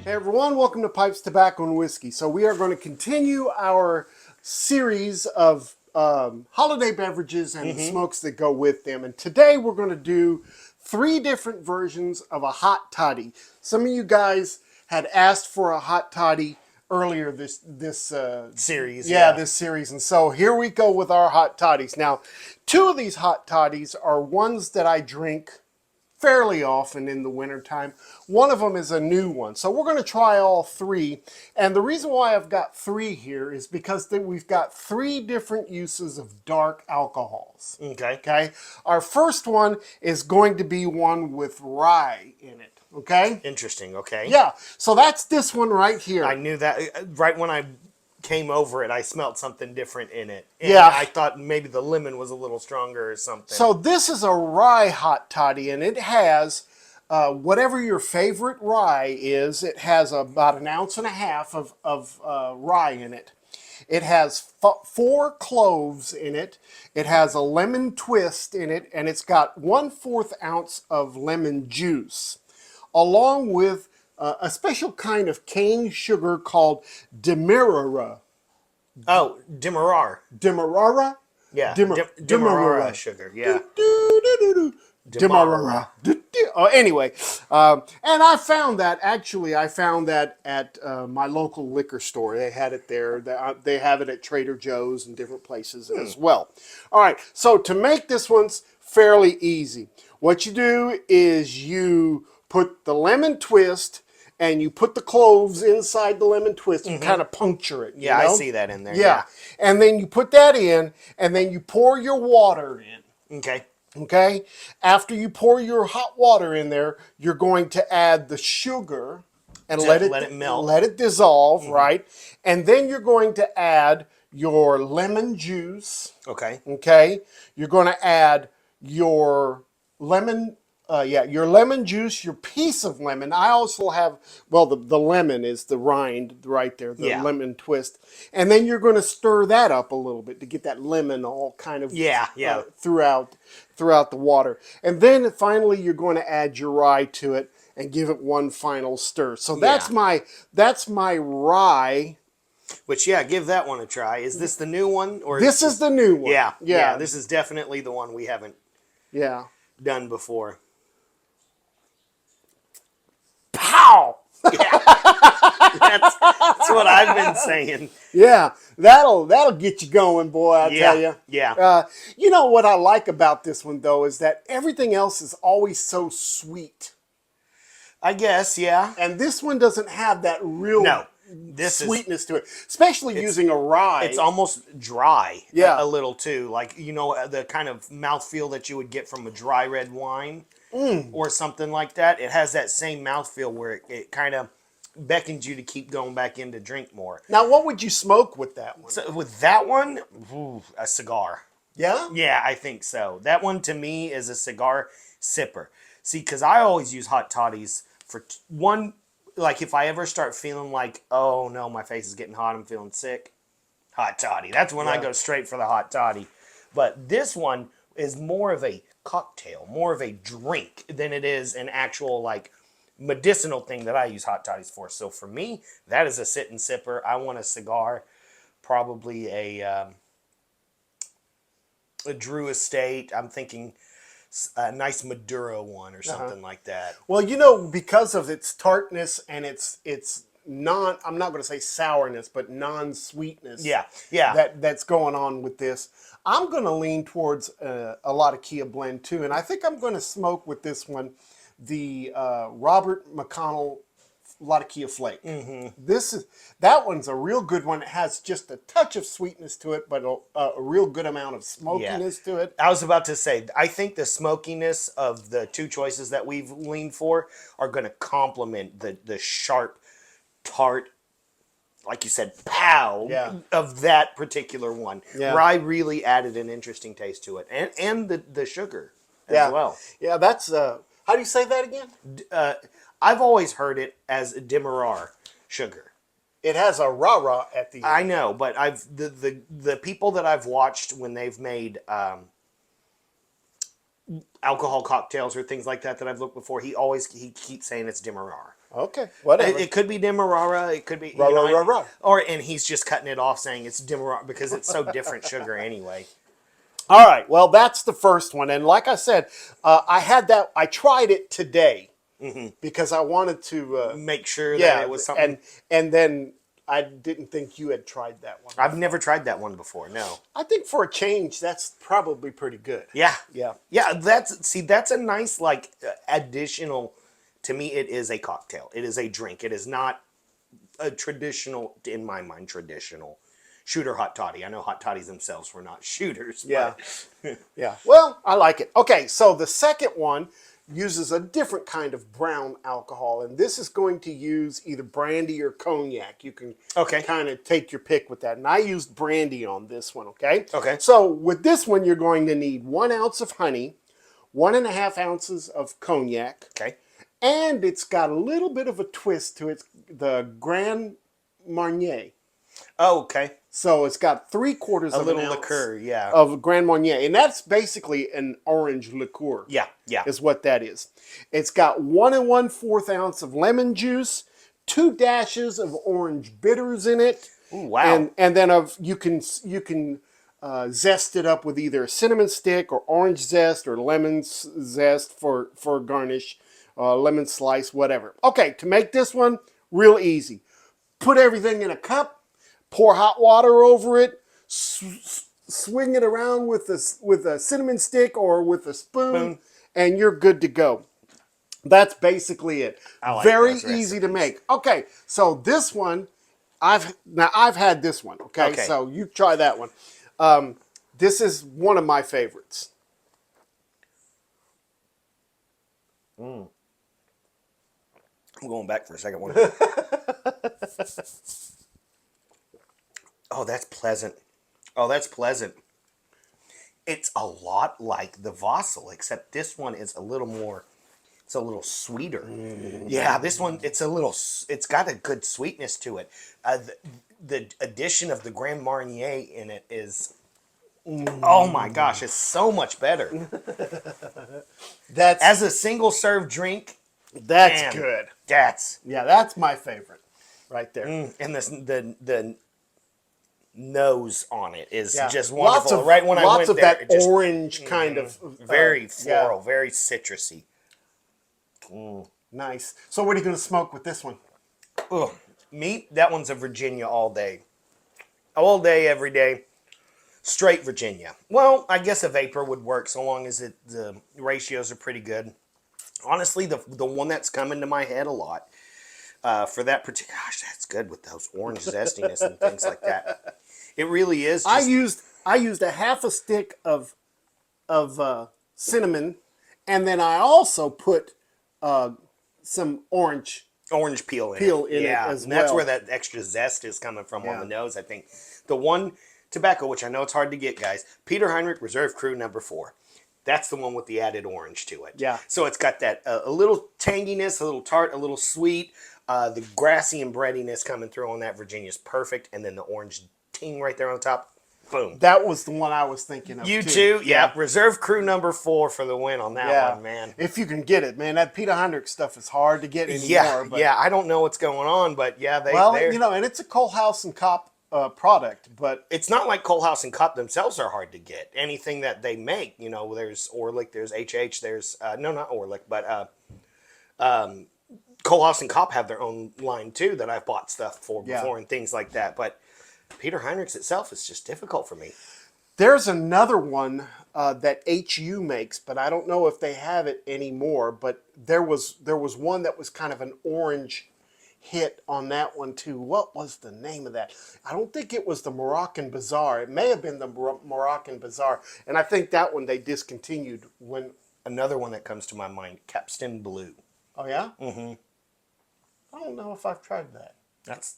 Hey everyone, welcome to Pipes, Tobacco, and Whiskey. So we are going to continue our series of holiday beverages and the smokes that go with them. And today we're going to do 3 different versions of a hot toddy. Some of you guys had asked for a hot toddy earlier this series. this series. And so here we go with our hot toddies. Now, 2 of these hot toddies are ones that I drink fairly often in the wintertime. One of them is a new one. So we're going to try all 3. And the reason why I've got 3 here is because we've got 3 different uses of dark alcohols. Okay. Our first one is going to be one with rye in it. Okay. Interesting. Okay. Yeah. So that's this one right here. I knew that right when I came over it, I smelled something different in it. And yeah. I thought maybe the lemon was a little stronger or something. So this is a rye hot toddy, and it has whatever your favorite rye is. It has about 1.5 ounces of rye in it. It has 4 cloves in it. It has a lemon twist in it, and it's got 1/4 ounce of lemon juice, along with a special kind of cane sugar called Demerara. Oh, Demerara. Demerara? Yeah, Demerara sugar. Yeah. Demerara. Anyway, and I found that at my local liquor store. They had it there. They have it at Trader Joe's and different places as well. All right, so to make this one's fairly easy, what you do is you put the lemon twist and you put the cloves inside the lemon twist and kind of puncture it. Yeah, you know? I see that in there. Yeah. And then you put that in, and then you pour your water in. Okay. Okay? After you pour your hot water in there, you're going to add the sugar and let it melt. Let it dissolve, right? And then you're going to add your lemon juice. Okay. Okay? You're going to add your lemon your lemon juice, your piece of lemon. I also have, well, the lemon is the rind right there, the lemon twist. And then you're going to stir that up a little bit to get that lemon all kind of throughout the water. And then finally you're going to add your rye to it and give it one final stir. So that's my rye. Which, give that one a try. Is this the new one? Or this is the new one. Yeah, this is definitely the one we haven't done before. Pow! Yeah. That's what I've been saying. Yeah, that'll get you going, boy, I tell you. Yeah. You know what I like about this one, though, is that everything else is always so sweet. I guess, yeah. And this one doesn't have that real sweetness to it, especially using a rye. It's almost dry a little, too. Like, the kind of mouthfeel that you would get from a dry red wine. Or something like that. It has that same mouthfeel where it kind of beckons you to keep going back in to drink more. Now, what would you smoke with that one? So with that one, a cigar. Yeah? Yeah, I think so. That one to me is a cigar sipper. See, because I always use hot toddies for one, like if I ever start feeling like, oh no, my face is getting hot, I'm feeling sick, hot toddy. That's when I go straight for the hot toddy. But this one is more of a cocktail, more of a drink than it is an actual like medicinal thing that I use hot toddies for. So for me, that is a sit and sipper. I want a cigar, probably a Drew Estate. I'm thinking a nice Maduro one or something like that. Well, because of its tartness and its I'm not going to say sourness, but non-sweetness. That's going on with this. I'm going to lean towards a Latakia blend too, and I think I'm going to smoke with this one the Robert McConnell Latakia Flake. That one's a real good one. It has just a touch of sweetness to it, but a real good amount of smokiness to it. I was about to say, I think the smokiness of the 2 choices that we've leaned for are going to complement the sharp, tart, like you said, of that particular one. Rye really added an interesting taste to it, and the sugar as well. Yeah, that's how do you say that again? I've always heard it as Demerara sugar. It has a rah-rah at the end. I know, but the people that I've watched when they've made alcohol cocktails or things like that I've looked before, he keeps saying it's Demerara. Okay, whatever. It could be Demerara. It could be and he's just cutting it off saying it's Demerara because it's so different sugar anyway. All right, well, that's the first one, and like I said, I tried it today because I wanted to make sure that it was something. And then I didn't think you had tried that one. I've never tried that one before. No. I think for a change, that's probably pretty good. Yeah. Yeah. Yeah. That's a nice additional. To me, it is a cocktail. It is a drink. It is not a traditional, in my mind, traditional shooter hot toddy. I know hot toddies themselves were not shooters. Yeah. But Yeah. Well, I like it. Okay, so the second one uses a different kind of brown alcohol, and this is going to use either brandy or cognac. You can kind of take your pick with that. And I used brandy on this one, okay? Okay. So with this one, you're going to need 1 ounce of honey, 1.5 ounces of cognac. Okay. And it's got a little bit of a twist to it, the Grand Marnier. Oh, okay. So it's got 3/4 of an an ounce liqueur, of Grand Marnier. And that's basically an orange liqueur. Yeah, yeah. Is what that is. It's got 1 1/4 ounce of lemon juice, 2 dashes of orange bitters in it. Ooh, wow. And then you can zest it up with either a cinnamon stick or orange zest or lemon zest for garnish, lemon slice, whatever. Okay, to make this one real easy. Put everything in a cup. Pour hot water over it, swing it around with a cinnamon stick or with a spoon, and you're good to go. That's basically it. Very easy to make. Okay, so this one, I've had this one. Okay, so you try that one. This is one of my favorites. I'm going back for a second one. Oh, that's pleasant. Oh, that's pleasant. It's a lot like the Vossel, except this one is a little more, it's a little sweeter. Yeah, this one, it's got a good sweetness to it. The addition of the Grand Marnier in it is, oh my gosh, it's so much better. As a single serve drink, that's good. That's my favorite right there. And the nose on it is just wonderful. Right when I went there, lots of that orange kind of very floral, very citrusy. Nice. So what are you going to smoke with this one? Me, that one's a Virginia all day, every day, straight Virginia. Well, I guess a vapor would work so long as the ratios are pretty good. Honestly, the one that's coming to my head a lot for that particular, gosh, that's good with those orange zestiness and things like that. It really is. I used a half a stick of cinnamon, and then I also put some orange peel in it as well. That's where that extra zest is coming from on the nose. I think the one tobacco, which I know it's hard to get, guys, Peter Heinrich Reserve Crew No. 4. That's the one with the added orange to it. Yeah. So it's got that a little tanginess, a little tart, a little sweet. The grassy and breadiness coming through on that Virginia is perfect, and then the orange ting right there on the top. Boom. That was the one I was thinking of. You too? Yeah. Reserve Crew No. 4 for the win on that one, man. If you can get it, man. That Peter Heinrich stuff is hard to get anymore. Yeah. I don't know what's going on, but and it's a Kohlhaas and Kopp product, but it's not like Kohlhaas and Kopp themselves are hard to get. Anything that they make, there's Orlik, there's HH, there's no, not Orlik, but Kohlhaas and Kopp have their own line too that I've bought stuff for before and things like that. But Peter Heinrich's itself is just difficult for me. There's another one that HU makes, but I don't know if they have it anymore. But there was one that was kind of an orange hit on that one too. What was the name of that? I don't think it was the Moroccan Bazaar. It may have been the Moroccan Bazaar, and I think that one they discontinued when. Another one that comes to my mind, Capstan Blue. Oh yeah. Mm-hmm. I don't know if I've tried that. That's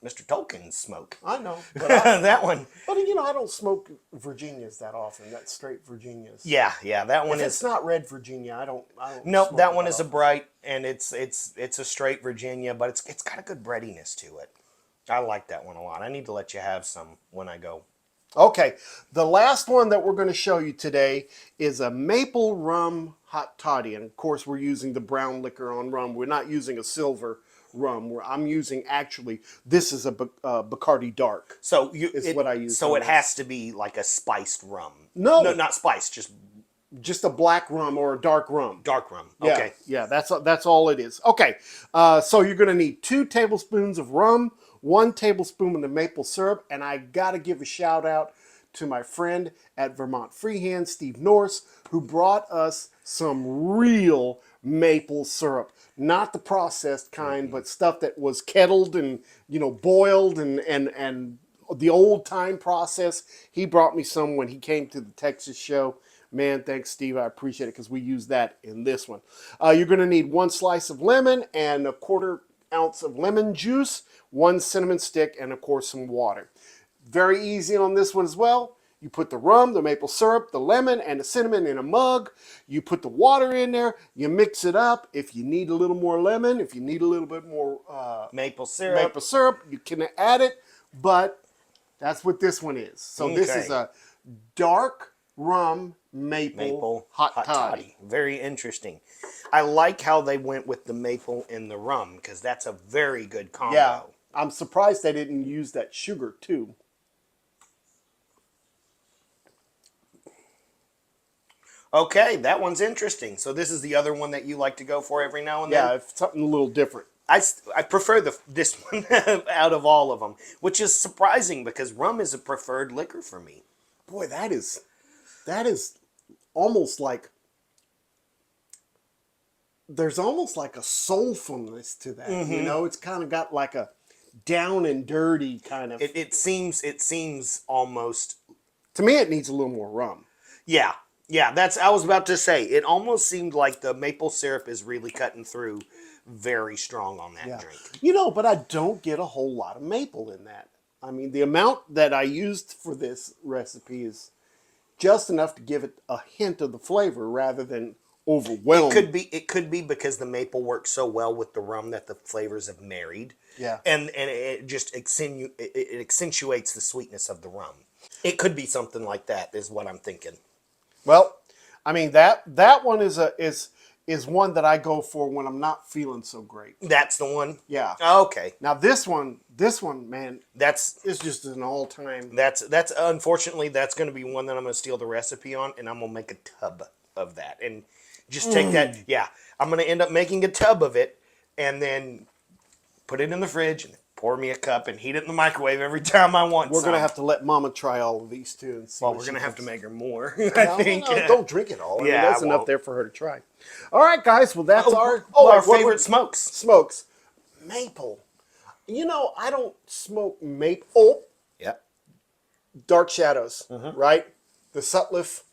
Mr. Tolkien's smoke. I know. But that one. But I don't smoke Virginias that often. That's straight Virginias. Yeah, that one if it's not red Virginia, I don't. Nope, that one is a bright, and it's a straight Virginia, but it's got a good breadiness to it. I like that one a lot. I need to let you have some when I go. Okay, the last one that we're going to show you today is a maple rum hot toddy. And of course, we're using the brown liquor on rum. We're not using a silver rum. I'm using, actually, this is a Bacardi Dark. So what I use. So it has to be like a spiced rum. No. No, not spiced, just a black rum or a dark rum. Dark rum. Yeah, Okay. Yeah, that's all it is. Okay, so you're going to need 2 tablespoons of rum, 1 tablespoon of the maple syrup, and I got to give a shout out to my friend at Vermont Freehand, Steve Norse, who brought us some real maple syrup. Not the processed kind, but stuff that was kettled and, boiled and the old time process. He brought me some when he came to the Texas show. Man, thanks, Steve. I appreciate it because we use that in this one. You're going to need 1 slice of lemon and a 1/4 ounce of lemon juice, 1 cinnamon stick, and of course some water. Very easy on this one as well. You put the rum, the maple syrup, the lemon, and the cinnamon in a mug. You put the water in there. You mix it up. If you need a little more lemon, if you need a little bit more maple syrup, you can add it. But that's what this one is. So This is a dark rum maple hot toddy. Very interesting. I like how they went with the maple and the rum because that's a very good combo. Yeah, I'm surprised they didn't use that sugar too. Okay, that one's interesting. So this is the other one that you like to go for every now and then? Yeah, it's something a little different. I prefer this one out of all of them, which is surprising because rum is a preferred liquor for me. Boy, that is almost like, there's almost like a soulfulness to that. It's kind of got like a down and dirty kind of. It seems almost. To me, it needs a little more rum. Yeah. I was about to say. It almost seemed like the maple syrup is really cutting through very strong on that drink. But I don't get a whole lot of maple in that. I mean, the amount that I used for this recipe is just enough to give it a hint of the flavor rather than overwhelm. It could be because the maple works so well with the rum that the flavors have married. Yeah. And it just it accentuates the sweetness of the rum. It could be something like that, is what I'm thinking. Well, I mean that one is one that I go for when I'm not feeling so great. That's the one? Yeah. Okay. Now this one, man, it's just an all-time. That's unfortunately that's going to be one that I'm going to steal the recipe on, and I'm going to make a tub of that and just take that. Yeah, I'm going to end up making a tub of it and then put it in the fridge and pour me a cup and heat it in the microwave every time I want. We're going to have to let Mama try all of these too. And see we're going to have to make her more. I think. No, don't drink it all. I mean, that's enough there for her to try. All right, guys. Well, that's our favorite smokes. Smokes. Maple. I don't smoke maple. Yep. Dark Shadows, right? The Sutliff.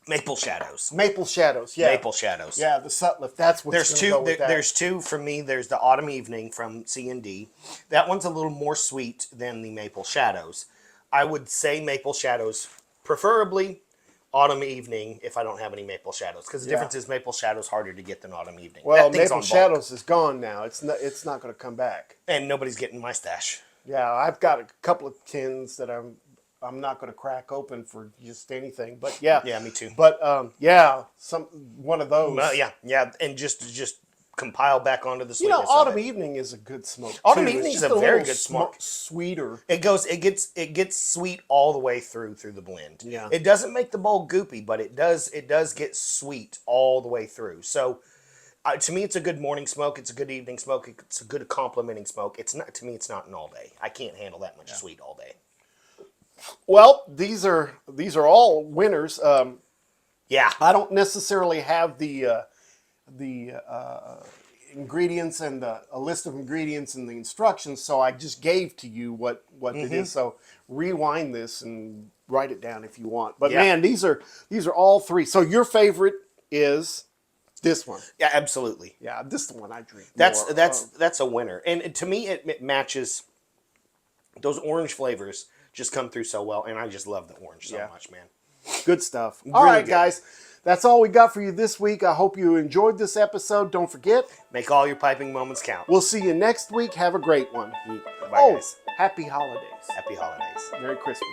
Maple Shadows. Maple Shadows, yeah. Maple Shadows. Yeah, the Sutliff. That's what's there's two. go with that. There's two for me. There's the Autumn Evening from C&D. That one's a little more sweet than the Maple Shadows. I would say Maple Shadows, preferably Autumn Evening if I don't have any Maple Shadows, because the difference is Maple Shadows harder to get than Autumn Evening. Well, Maple Shadows is gone now. It's not going to come back. And nobody's getting my stash. Yeah, I've got a couple of tins that I'm not going to crack open for just anything, but yeah. Yeah, me too. But one of those. Well, yeah, and just compile back onto the sweetness. Autumn Evening is a good smoke. Autumn Evening is a very good smoke. Sweeter. It gets sweet all the way through the blend. Yeah. It doesn't make the bowl goopy, but it does get sweet all the way through. So. To me, it's a good morning smoke. It's a good evening smoke. It's a good complementing smoke. It's not an all day. I can't handle that much sweet all day. Well, these are all winners. Yeah, I don't necessarily have the ingredients and a list of ingredients and the instructions, so I just gave to you what it is. So rewind this and write it down if you want. But man, these are all three. So your favorite is this one. Yeah, absolutely. Yeah, this is the one I drink. That's a winner, and to me it matches. Those orange flavors just come through so well, and I just love the orange so much, man. Good stuff. All right, guys. That's all we got for you this week. I hope you enjoyed this episode. Don't forget, make all your piping moments count. We'll see you next week. Have a great one. Bye, guys. Happy holidays. Happy holidays. Merry Christmas.